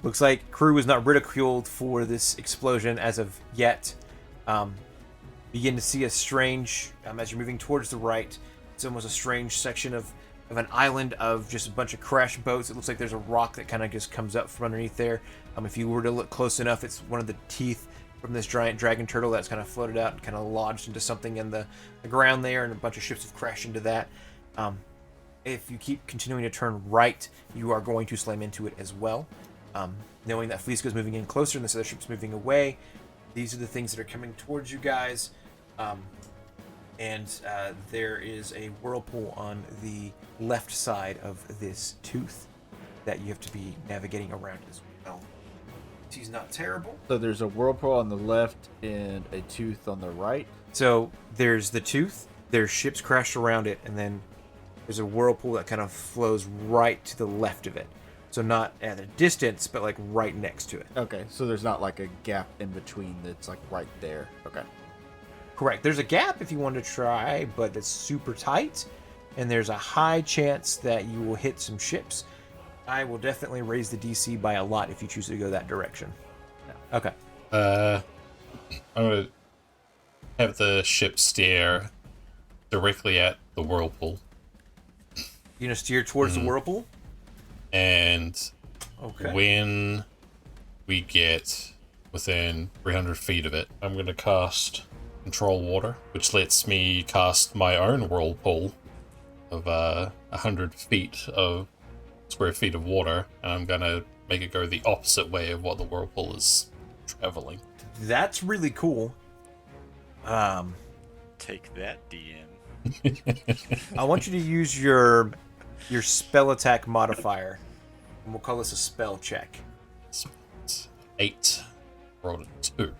Looks like crew was not ridiculed for this explosion as of yet. Begin to see a strange, as you're moving towards the right, it's almost a strange section of an island of just a bunch of crashed boats. It looks like there's a rock that kind of just comes up from underneath there. If you were to look close enough, it's one of the teeth from this giant dragon turtle that's kind of floated out and kind of lodged into something in the ground there, and a bunch of ships have crashed into that. If you keep continuing to turn right, you are going to slam into it as well. Knowing that Fleeska is moving in closer and this other ship's moving away, these are the things that are coming towards you guys. There is a whirlpool on the left side of this tooth that you have to be navigating around as well. He's not terrible. So there's a whirlpool on the left and a tooth on the right. So there's the tooth, there's ships crashed around it, and then there's a whirlpool that kind of flows right to the left of it. So not at a distance, but like right next to it. Okay, so there's not like a gap in between that's like right there. Okay. Correct. There's a gap if you want to try, but it's super tight, and there's a high chance that you will hit some ships. I will definitely raise the DC by a lot if you choose to go that direction. Yeah. Okay. I'm gonna have the ship steer directly at the whirlpool, You're gonna steer towards the whirlpool. and Okay. when we get within 300 feet of it, I'm gonna cast Control Water, which lets me cast my own whirlpool of 100 feet of square feet of water, and I'm gonna make it go the opposite way of what the whirlpool is traveling. That's really cool. Take that, DM. I want you to use your spell attack modifier, and we'll call this a spell check. 8. Rolled a 2.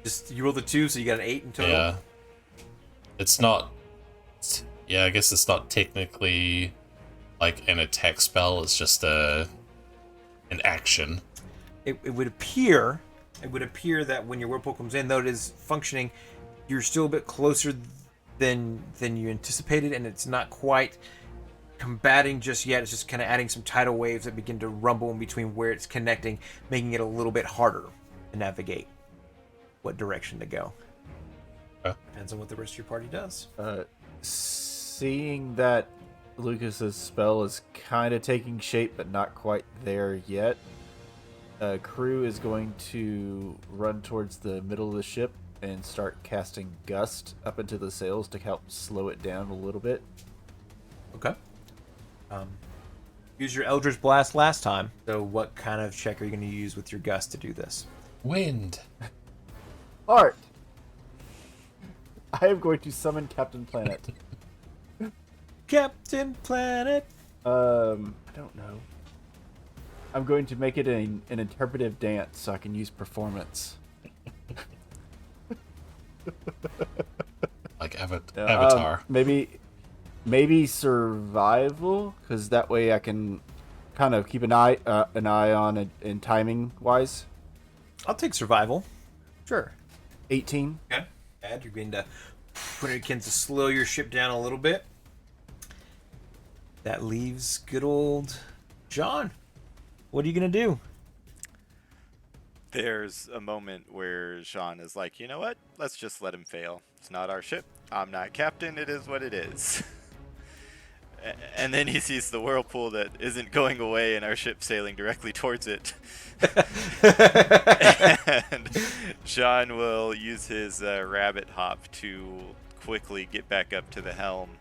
Just you rolled a 2, so you got an 8 in total. Yeah. It's not. Yeah, I guess it's not technically like an attack spell. It's just an action. It would appear. It would appear that when your whirlpool comes in, though it is functioning, you're still a bit closer than you anticipated, and it's not quite combating just yet. It's just kind of adding some tidal waves that begin to rumble in between where it's connecting, making it a little bit harder to navigate what direction to go. Depends on what the rest of your party does. Seeing that Lucas's spell is kind of taking shape, but not quite there yet, Crew is going to run towards the middle of the ship and start casting Gust up into the sails to help slow it down a little bit. Okay. Use your Eldritch Blast last time. So what kind of check are you going to use with your Gust to do this? Wind. Art! I am going to summon Captain Planet. Captain Planet. I don't know. I'm going to make it an interpretive dance so I can use performance. Like Avatar. Maybe survival, because that way I can kind of keep an eye on it in timing wise. I'll take survival. Sure. 18. Okay. And you're going to begin to slow your ship down a little bit. That leaves good old John. What are you going to do? There's a moment where Jean is like, you know what? Let's just let him fail. It's not our ship. I'm not captain. It is what it is. And then he sees the whirlpool that isn't going away and our ship sailing directly towards it. And Jean will use his rabbit hop to quickly get back up to the helm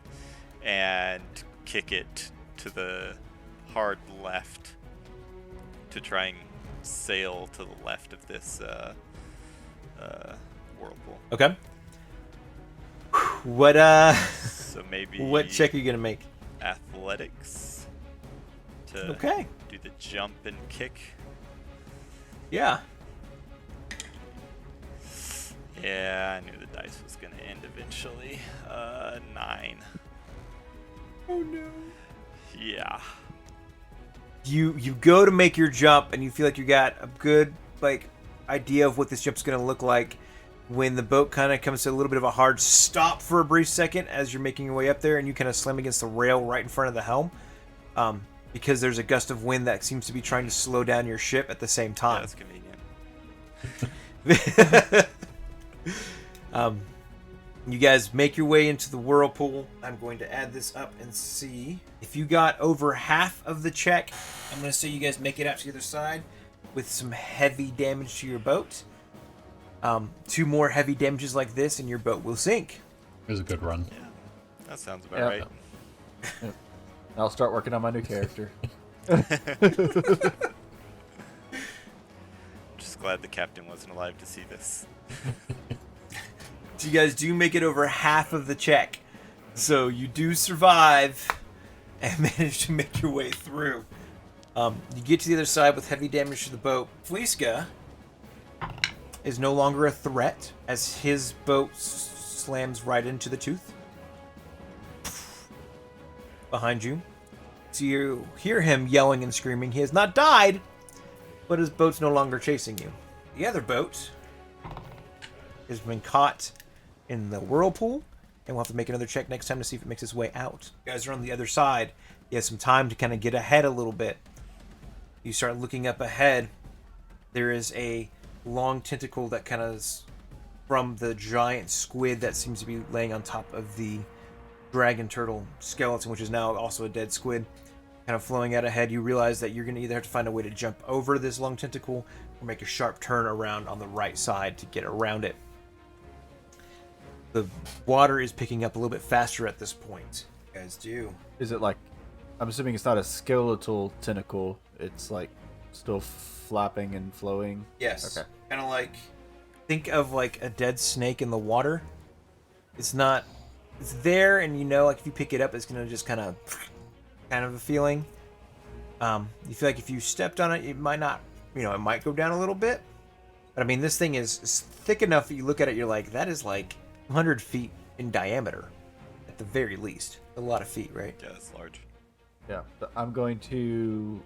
and kick it to the hard left to try and sail to the left of this whirlpool. Okay. What So maybe what check are you gonna make? athletics to Okay. do the jump and kick. Yeah. Yeah, I knew the dice was gonna end eventually. 9. Oh no. Yeah. You go to make your jump and you feel like you got a good idea of what this jump's gonna look like when the boat kind of comes to a little bit of a hard stop for a brief second as you're making your way up there, and you kind of slam against the rail right in front of the helm, because there's a gust of wind that seems to be trying to slow down your ship at the same time. That's convenient. You guys make your way into the whirlpool. I'm going to add this up and see if you got over half of the check. I'm going to say you guys make it out to the other side with some heavy damage to your boat. 2 more heavy damages like this and your boat will sink. It was a good run. Yeah, that sounds about right. Yeah. I'll start working on my new character. Just glad the captain wasn't alive to see this. So you guys do make it over half of the check. So you do survive and manage to make your way through. You get to the other side with heavy damage to the boat. Fleeska, is no longer a threat as his boat slams right into the tooth behind you. So you hear him yelling and screaming. He has not died, but his boat's no longer chasing you. The other boat has been caught in the whirlpool, and we'll have to make another check next time to see if it makes its way out. You guys are on the other side. You have some time to kind of get ahead a little bit. You start looking up ahead. There is a long tentacle that kind of is from the giant squid that seems to be laying on top of the dragon turtle skeleton, which is now also a dead squid, kind of flowing out ahead. You realize that you're going to either have to find a way to jump over this long tentacle or make a sharp turn around on the right side to get around it. The water is picking up a little bit faster at this point. You guys do. Is it like, I'm assuming it's not a skeletal tentacle, it's like still flapping and flowing? Yes. Okay. Kind of like, think of like a dead snake in the water. It's not, it's there, and you know, like if you pick it up, it's going to just kind of a feeling. You feel like if you stepped on it, it might not, it might go down a little bit. But I mean, this thing is thick enough that you look at it, you're like, that is like 100 feet in diameter at the very least. A lot of feet, right? Yeah, it's large. Yeah. I'm going to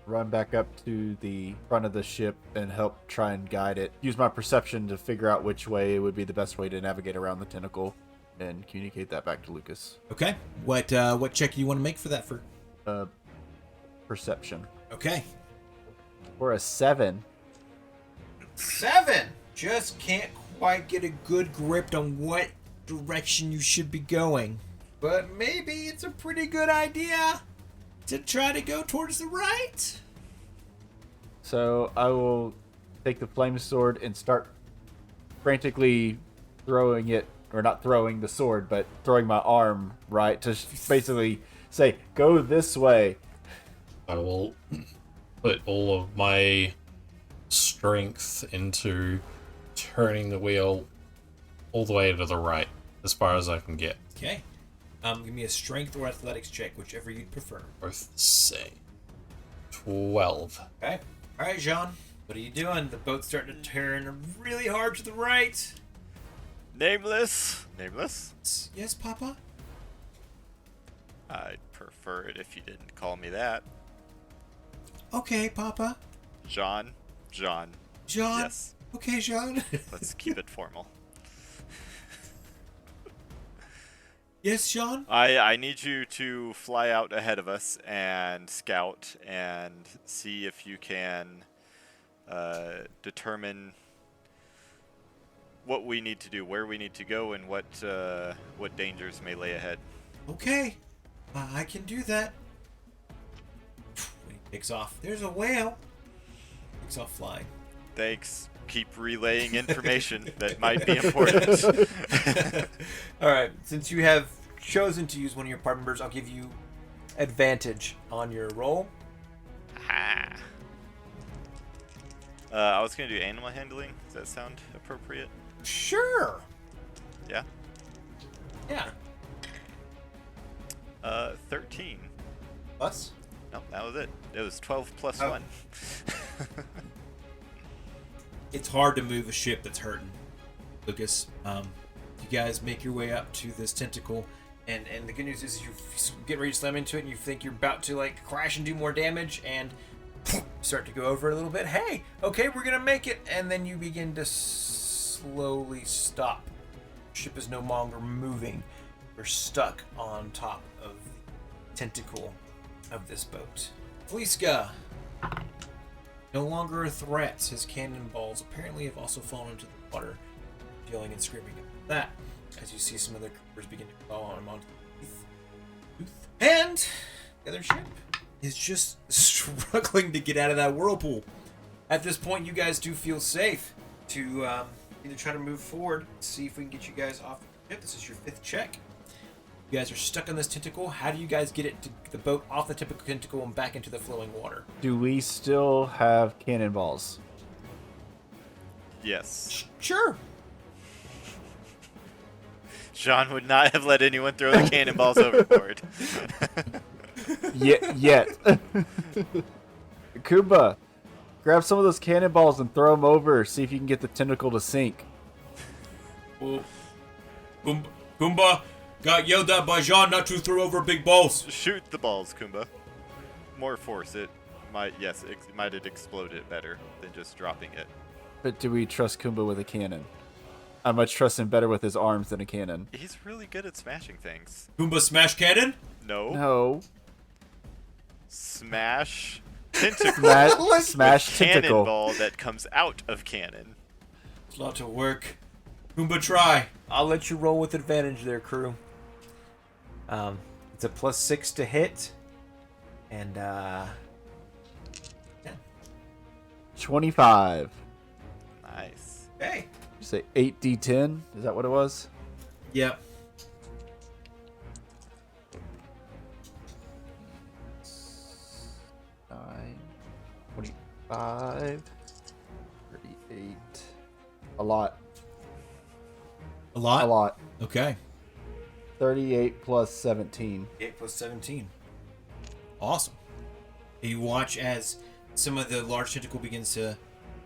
run back up to the front of the ship and help try and guide it. Use my perception to figure out which way would be the best way to navigate around the tentacle and communicate that back to Lucas. Okay. What check do you want to make for that? For Perception. okay. For a 7. 7. Just can't quite get a good grip on what direction you should be going. But maybe it's a pretty good idea to try to go towards the right. So I will take the flame sword and start frantically throwing it, or not throwing the sword, but throwing my arm right to basically say, go this way. I will put all of my strength into turning the wheel all the way to the right, as far as I can get. Okay. Give me a strength or athletics check, whichever you'd prefer. Both say 12. Okay. All right, Jean. What are you doing? The boat's starting to turn really hard to the right. Nameless. Nameless? Yes, Papa? I'd prefer it if you didn't call me that. Okay, Papa. John. Jean? Yes. Okay, Jean. Let's keep it formal. Yes, Jean? I need you to fly out ahead of us and scout and see if you can determine what we need to do, where we need to go, and what dangers may lay ahead. Okay. I can do that. When he takes off, there's a whale. Takes off flying. Thanks. Keep relaying information that might be important. All right. Since you have chosen to use one of your party members, I'll give you advantage on your roll. Ah. I was going to do animal handling. Does that sound appropriate? Sure. Yeah. Yeah. 13. Plus? Nope, that was it. It was 12 plus Oh. 1. It's hard to move a ship that's hurting, Lucas. You guys make your way up to this tentacle, and the good news is you get ready to slam into it, and you think you're about to like crash and do more damage, and start to go over a little bit. Hey, okay, we're gonna make it, and then you begin to slowly stop. The ship is no longer moving. You're stuck on top of the tentacle of this boat. Fleeska. No longer a threat. His cannonballs apparently have also fallen into the water, yelling and screaming at that, as you see some other creatures begin to claw on him onto the tooth. And the other ship is just struggling to get out of that whirlpool. At this point, you guys do feel safe to either try to move forward, see if we can get you guys off the ship. This is your 5th check. You guys are stuck on this tentacle. How do you guys get the boat off the typical tentacle and back into the flowing water? Do we still have cannonballs? Yes. Sure. Sean would not have let anyone throw the cannonballs overboard. Yet. Kuba, grab some of those cannonballs and throw them over. See if you can get the tentacle to sink. Oh. Kumba got yelled at by Jean not to throw over big balls. Shoot the balls, Kumba. More force. It might have exploded better than just dropping it. But do we trust Kumba with a cannon? I much trust him better with his arms than a cannon. He's really good at smashing things. Kumba smash cannon? No. No. Smash tentacle. Smash tentacle. Cannonball that comes out of cannon. It's a lot to work. Kumba, try. I'll let you roll with advantage there, crew. It's a +6 to hit. And, 25. Nice. Hey. You say 8d10? Is that what it was? Yep. Nine, 25, 38. A lot. A lot? A lot. Okay. 38 plus 17. 8 plus 17. Awesome. You watch as some of the large tentacle begins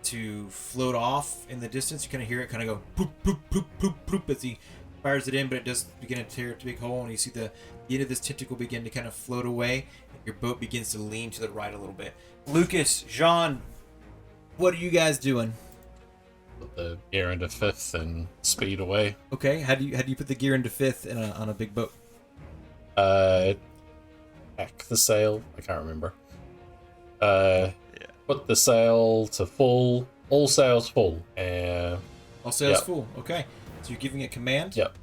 to float off in the distance. You kind of hear it kind of go poop, poop, poop, poop, poop as he fires it in, but it does begin to tear a big hole, and you see the end of this tentacle begin to kind of float away. Your boat begins to lean to the right a little bit. Lucas, Jean, what are you guys doing? Put the gear into fifth and speed away. Okay, how do you put the gear into fifth on a big boat? Back the sail. I can't remember. Put the sail to full. All sails full. All sails Yep. full. Okay, so you're giving a command. Yep.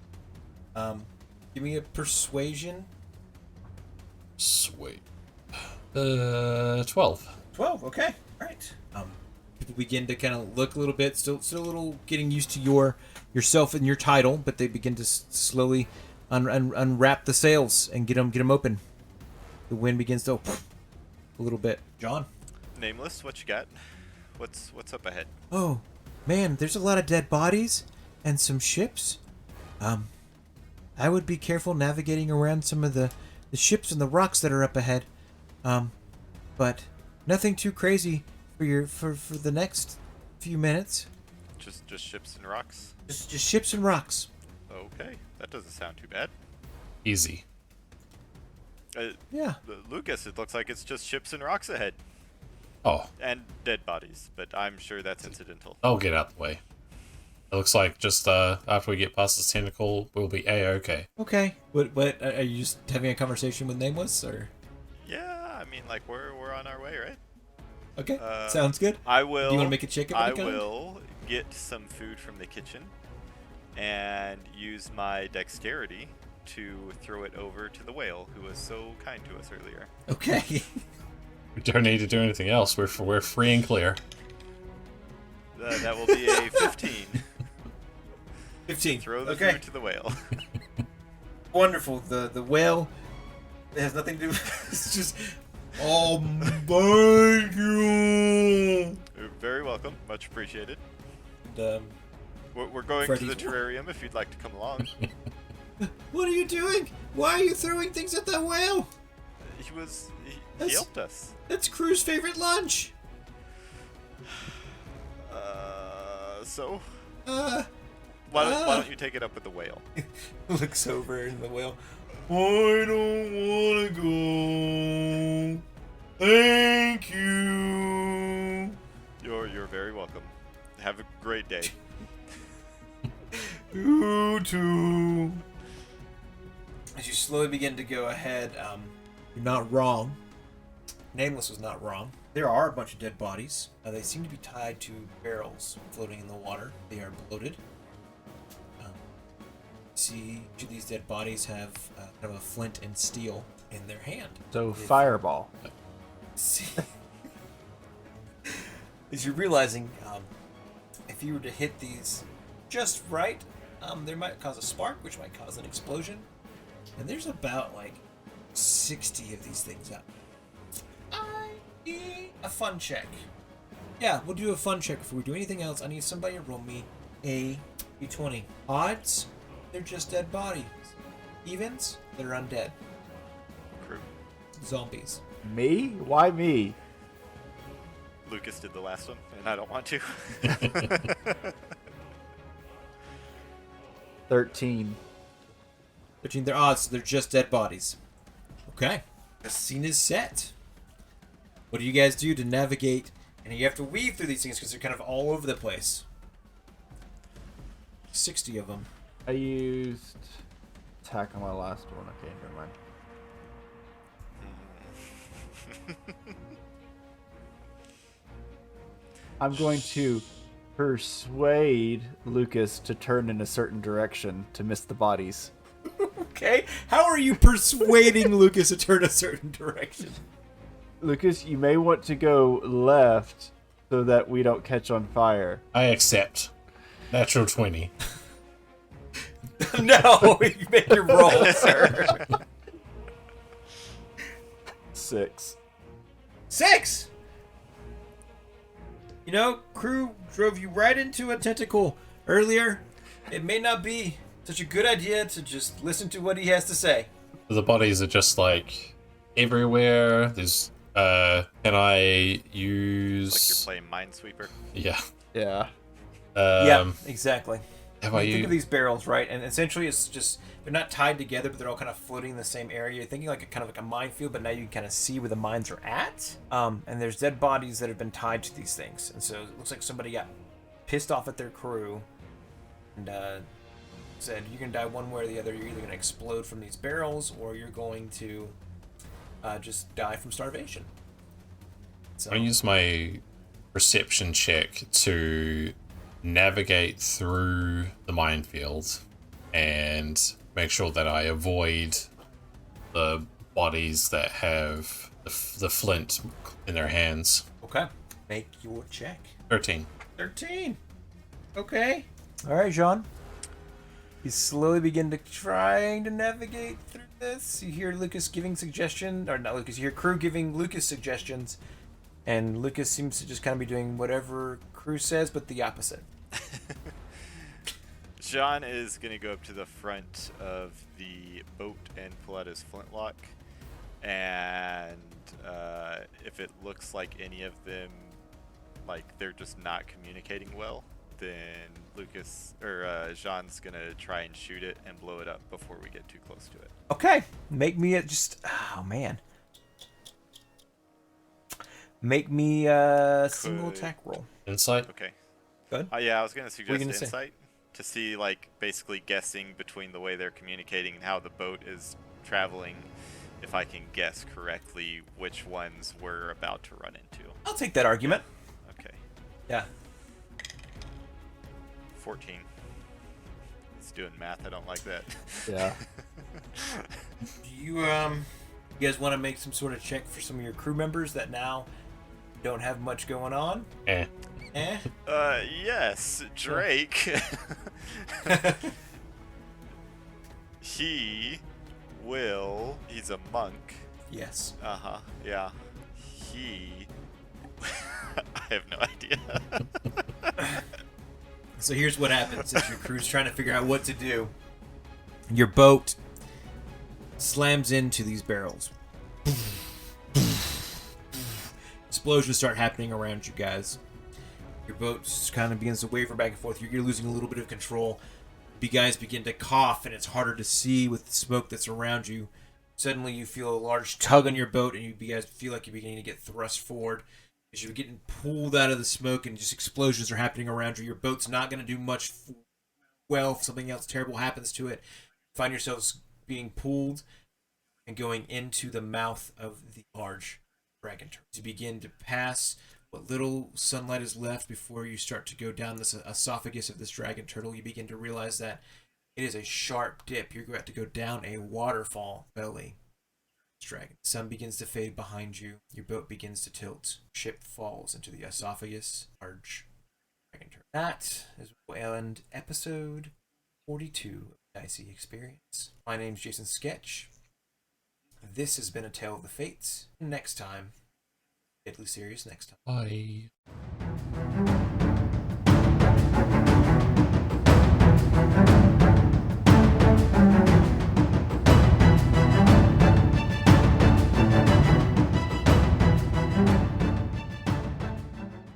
Give me a persuasion. Sweet. 12. 12. Okay. All right. People begin to kind of look a little bit, still a little getting used to yourself and your title, but they begin to slowly unwrap the sails and get them open. The wind begins to a little bit. John. Nameless, what you got? What's up ahead? Oh, man, there's a lot of dead bodies and some ships. I would be careful navigating around some of the ships and the rocks that are up ahead. But nothing too crazy for the next few minutes. Just ships and rocks? Just ships and rocks. Okay, that doesn't sound too bad. Easy. Yeah. Lucas, it looks like it's just ships and rocks ahead. Oh, And dead bodies, but I'm sure that's incidental. I'll get out the way. It looks like just after we get past this tentacle, we'll be A-okay. Okay. What are you just having a conversation with Nameless, or? Yeah, I mean, like, we're on our way, right? Okay. Sounds good. I will. Do you want to make a chicken? I will get some food from the kitchen and use my dexterity to throw it over to the whale who was so kind to us earlier. Okay. We don't need to do anything else. We're free and clear. That will be a 15. 15. Throw the Okay. food to the whale. Wonderful. The whale has nothing to do. It's just. Oh, thank you. You're very welcome. Much appreciated. And, We're going Freddy's to the terrarium if you'd like to come along. what are you doing? Why are you throwing things at that whale? He helped us. That's Crew's favorite lunch. So Uh. why don't you take it up with the whale? Looks over in the whale. I don't want to go. Thank you. You're very welcome. Have a great day. You too. As you slowly begin to go ahead, you're not wrong. Nameless was not wrong. There are a bunch of dead bodies. They seem to be tied to barrels floating in the water. They are bloated. See, each of these dead bodies have kind of a flint and steel in their hand. So, fireball. See, as you're realizing, if you were to hit these just right, they might cause a spark, which might cause an explosion. And there's about like 60 of these things out. I need a fun check. Yeah, we'll do a fun check. Before we do anything else, I need somebody to roll me a d20. Odds, they're just dead bodies. Evens, they're undead. Crew. Zombies. Me? Why me? Lucas did the last one, and I don't want to. 13. 13, they're odds, so they're just dead bodies. Okay. The scene is set. What do you guys do to navigate? And you have to weave through these things because they're kind of all over the place. 60 of them. I used attack on my last one. Okay, never mind. I'm going to persuade Lucas to turn in a certain direction to miss the bodies. Okay. How are you persuading Lucas to turn a certain direction? Lucas, you may want to go left so that we don't catch on fire. I accept. Natural 20. No, you make your roll, sir. 6. 6! You know, crew drove you right into a tentacle earlier. It may not be such a good idea to just listen to what he has to say. The bodies are just like everywhere. There's can I use Like you're playing Minesweeper. Yeah. Yeah. Yeah, exactly. Have You I think of used these barrels, right? And essentially it's just, they're not tied together, but they're all kind of floating in the same area. You're thinking like a kind of like a minefield, but now you can kind of see where the mines are at. And there's dead bodies that have been tied to these things. And so it looks like somebody got pissed off at their crew and said, you're going to die one way or the other. You're either going to explode from these barrels or you're going to just die from starvation. So I use my perception check to navigate through the minefield and make sure that I avoid the bodies that have the flint in their hands. Okay. Make your check. 13. 13. Okay. All right, Jean. You slowly begin to trying to navigate through this. You hear Lucas giving suggestions, or not Lucas. You hear Crew giving Lucas suggestions, and Lucas seems to just kind of be doing whatever Crew says, but the opposite. Jean is going to go up to the front of the boat and pull out his flintlock. And if it looks like any of them, like they're just not communicating well, then Lucas or Jean's going to try and shoot it and blow it up before we get too close to it. Okay. Make me oh man. Make me a single attack roll. Insight? Okay. Good. Yeah, I was going to suggest gonna say? insight to see, like, basically guessing between the way they're communicating and how the boat is traveling, if I can guess correctly which ones we're about to run into. I'll take that argument. Okay. Yeah. 14. It's doing math. I don't like that. Yeah. Do you guys want to make some sort of check for some of your crew members that now don't have much going on? Eh. Yes, Drake. He's a monk. Yes. Yeah. I have no idea. So here's what happens as your crew's trying to figure out what to do. Your boat slams into these barrels. Explosions start happening around you guys. Your boat just kind of begins to waver back and forth. You're losing a little bit of control. You guys begin to cough, and it's harder to see with the smoke that's around you. Suddenly, you feel a large tug on your boat, and you guys feel like you're beginning to get thrust forward. As you're getting pulled out of the smoke, and just explosions are happening around you. Your boat's not going to do much well if something else terrible happens to it. You find yourselves being pulled and going into the mouth of the large dragon turtle. You begin to pass what little sunlight is left before you start to go down this esophagus of this dragon turtle. You begin to realize that it is a sharp dip. You're about to go down a waterfall belly. Dragon. The sun begins to fade behind you. Your boat begins to tilt. Ship falls into the esophagus. Large dragon turtle. That is where we'll end episode 42 of Dicey Experience. My name's Jason Sketch. This has been A Tale of the Fates. Next time, deadly serious next time. Bye.